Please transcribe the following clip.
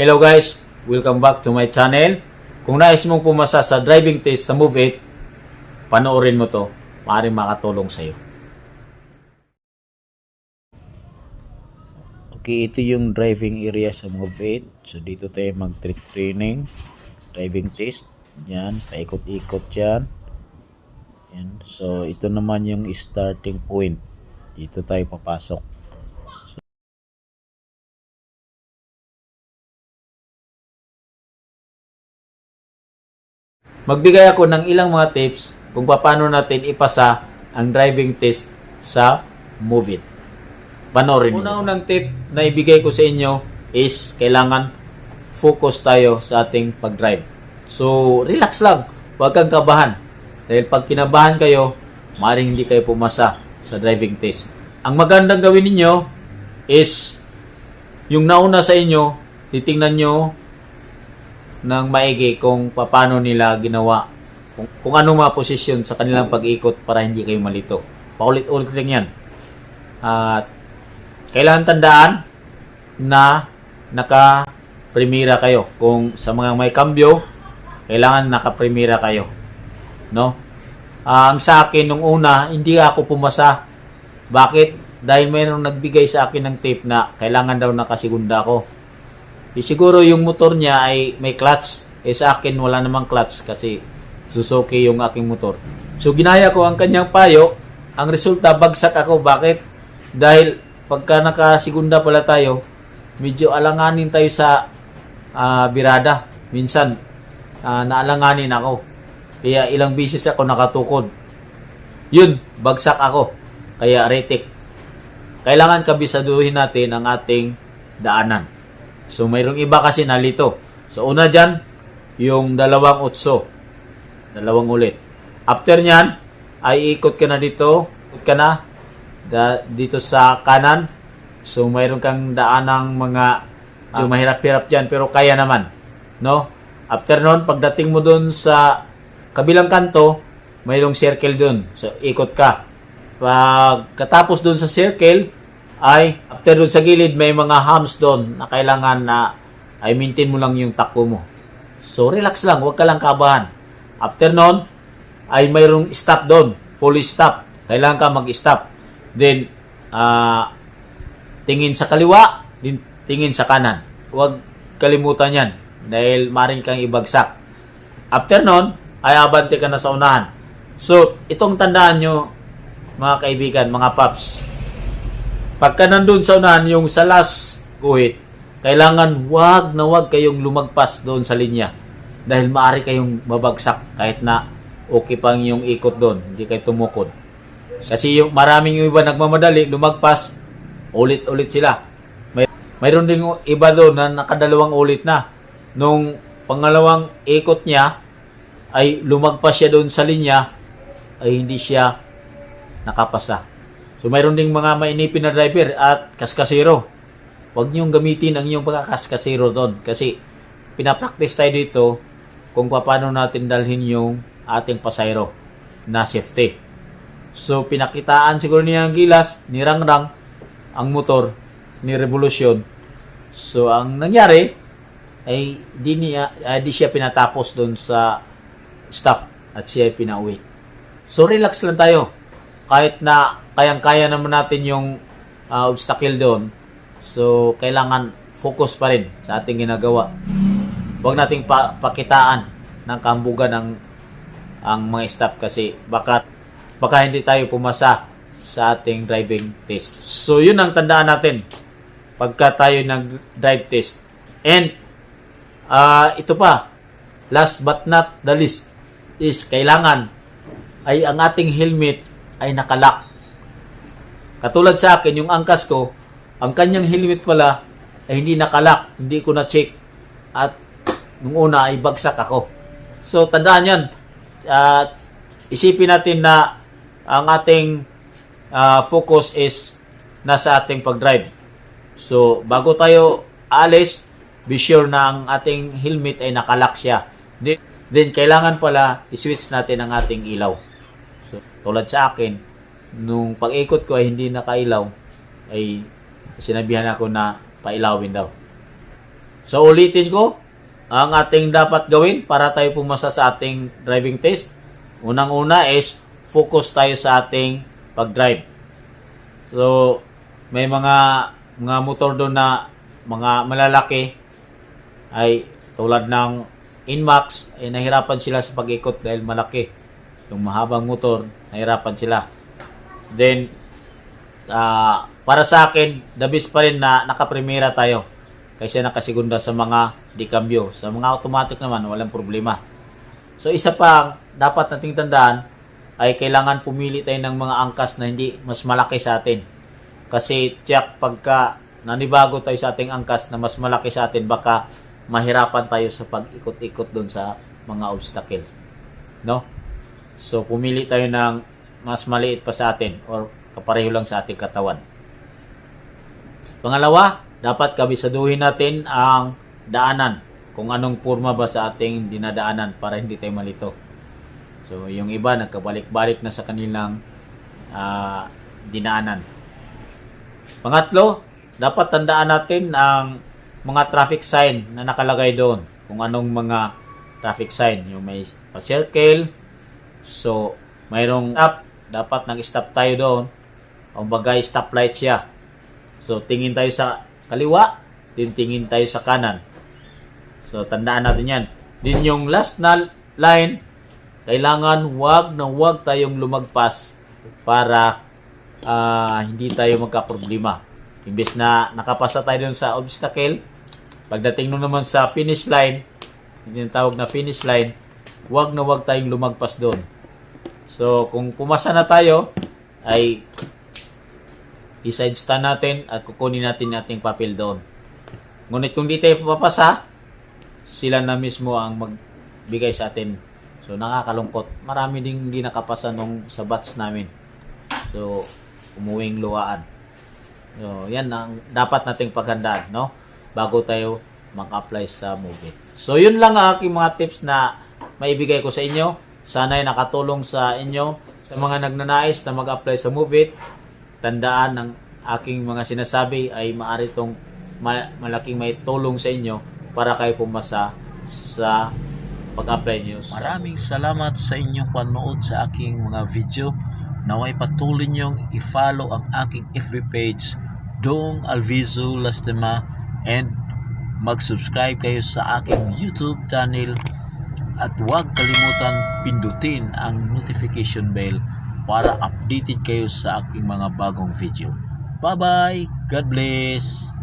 Hello guys, welcome back to my channel. Kung nais mong pumasa sa driving test sa Move 8, panoorin mo to. Maaaring makatulong sa'yo. Okay, ito yung driving area sa Move 8. So dito tayo mag-training, driving test. Yan, paikot-ikot yan. Yan. So ito naman yung starting point. Dito tayo papasok. Magbigay ako ng ilang mga tips kung paano natin ipasa ang driving test sa Move 8. Panoorin mo. Unang tip na ibigay ko sa inyo is kailangan focus tayo sa ating pag-drive. So, relax lang. Huwag kang kabahan. Dahil pag kinabahan kayo, maaaring hindi kayo pumasa sa driving test. Ang magandang gawin ninyo is yung nauna sa inyo, titingnan nyo ng maigi kung paano nila ginawa, kung anong mga posisyon sa kanilang pag-ikot para hindi kayo malito. Paulit-ulit lang yan. At kailangan tandaan na naka-primera kayo. Kung sa mga may kambyo, kailangan naka-primera kayo. No? Ang sa akin nung una, hindi ako pumasa. Bakit? Dahil mayroong nagbigay sa akin ng tip na kailangan daw nakasigunda ako. Siguro yung motor niya ay may clutch. Sa akin wala namang clutch kasi Suzuki yung aking motor. So ginaya ko ang kanyang payo. Ang resulta bagsak ako. Bakit? Dahil pagka nakasigunda pala tayo, medyo alanganin tayo sa birada. Minsan naalanganin ako. Kaya ilang beses ako nakatukod. Yun, bagsak ako. Kaya retik. Kailangan kabisaduhin natin ang ating daanan. So, mayroong iba kasi nalito. So, una dyan, yung 2.8. Dalawang ulit. After nyan, ay ikot ka na dito. Ikot ka na dito sa kanan. So, mayroon kang daanang mga mahirap-hirap dyan, pero kaya naman. No? After nun, pagdating mo dun sa kabilang kanto, mayroong circle dun. So, ikot ka. Pagkatapos dun sa circle, ay after doon sa gilid may mga humps doon na kailangan na ay maintain mo lang yung takbo mo. So relax lang, huwag ka lang kabahan. After noon ay mayroong stop doon, fully stop. Kailangan ka mag-stop. Then tingin sa kaliwa, tingin sa kanan. Huwag kalimutan yan dahil maring kang ibagsak. After noon ay abante ka na sa unahan. So itong tandaan nyo mga kaibigan, mga paps. Pagka nandun sa unahan, yung sa last guhit, kailangan wag na wag kayong lumagpas doon sa linya. Dahil maaari kayong mabagsak kahit na okay pang yung ikot doon. Hindi kayo tumukod. Kasi yung maraming iba nagmamadali, lumagpas, ulit-ulit sila. Mayroon ding iba doon na nakadalawang ulit na. Nung pangalawang ikot niya, ay lumagpas siya doon sa linya, ay hindi siya nakapasa. So, mayroon ding mga mainipin na driver at kaskasero. Huwag niyong gamitin ang inyong pagkakaskasero doon. Kasi, pinapractice tayo dito kung paano natin dalhin yung ating pasayro na safety. So, pinakitaan siguro niya ang gilas, nirangrang ang motor, ni revolusyon. So, ang nangyari, ay di siya pinatapos doon sa staff at siya pinauwi. So, relax lang tayo. Kahit na kayang-kaya naman natin yung obstacle doon. So, kailangan focus pa rin sa ating ginagawa. Huwag nating pakitaan ng kambugan ang mga staff kasi baka hindi tayo pumasa sa ating driving test. So, yun ang tandaan natin pagka tayo nag-drive test. And, ito pa, last but not the least, is kailangan ay ang ating helmet ay nakalock. Katulad sa akin, yung angkas ko, ang kanyang helmet pala ay hindi nakalock, hindi ko na-check. At nung una ay bagsak ako. So, tandaan yan. Isipin natin na ang ating focus is nasa ating pag-drive. So, bago tayo alis, be sure na ang ating helmet ay nakalock siya. Then, kailangan pala i-switch natin ang ating ilaw. So, tulad sa akin, nung pag-ikot ko ay hindi nakailaw, ay sinabihan ako na pailawin daw. So ulitin ko, ang ating dapat gawin para tayo pumasa sa ating driving test. Unang-una is focus tayo sa ating pag-drive. So may mga motor doon na mga malalaki ay tulad ng Inmax ay nahirapan sila sa pag-ikot dahil malaki. Yung mahabang motor, nahirapan sila. Then para sa akin, the best pa rin na nakaprimera tayo kaysa nakasigunda sa mga di-cambio. Sa mga automatic naman, walang problema. So isa pa dapat nating tandaan ay kailangan pumili tayo ng mga angkas na hindi mas malaki sa atin. Kasi tiyak pagka nanibago tayo sa ating angkas na mas malaki sa atin, baka mahirapan tayo sa pag-ikot-ikot doon sa mga obstacles. No? So pumili tayo ng mas maliit pa sa atin or kapareho lang sa ating katawan. Pangalawa, dapat kabisaduhin natin ang daanan. Kung anong porma ba sa ating dinadaanan para hindi tayo malito. So, yung iba nagkabalik-balik na sa kanilang dinaanan. Pangatlo, dapat tandaan natin ang mga traffic sign na nakalagay doon. Kung anong mga traffic sign. Yung may pa-circle. So, mayroong stop. Dapat nag-stop tayo doon. O bagay, stoplight siya. So, tingin tayo sa kaliwa. Din tingin tayo sa kanan. So, tandaan natin yan. Din yung last na line, kailangan wag tayong lumagpas para hindi tayo magka-problema. Imbes na nakapasa tayo dun sa obstacle, pagdating nung naman sa finish line, hindi yung tawag na finish line, wag tayong lumagpas doon. So, kung pumasa na tayo, ay i-side stand natin at kukunin natin ating papel doon. Ngunit kung di tayo papasa, sila na mismo ang magbigay sa atin. So, nakakalungkot. Marami ding hindi nakapasa nung sa batch namin. So, umuwing luwaan. So, yan ang dapat nating paghandaan, no? Bago tayo mag-apply sa Move It. So, yun lang ang aking mga tips na maibigay ko sa inyo. Sana'y nakatulong sa inyo. Sa mga nagnanais na mag-apply sa Move It, tandaan ng aking mga sinasabi ay maaari itong malaking may tulong sa inyo para kayo pumasa sa pag-apply nyo. Maraming salamat sa inyong panood sa aking mga video. Naway patuloy niyong i-follow ang aking FB page, Dong Alviso Lastima, and mag-subscribe kayo sa aking YouTube channel at huwag kalimutan pindutin ang notification bell para updated kayo sa aking mga bagong video. Bye-bye! God bless!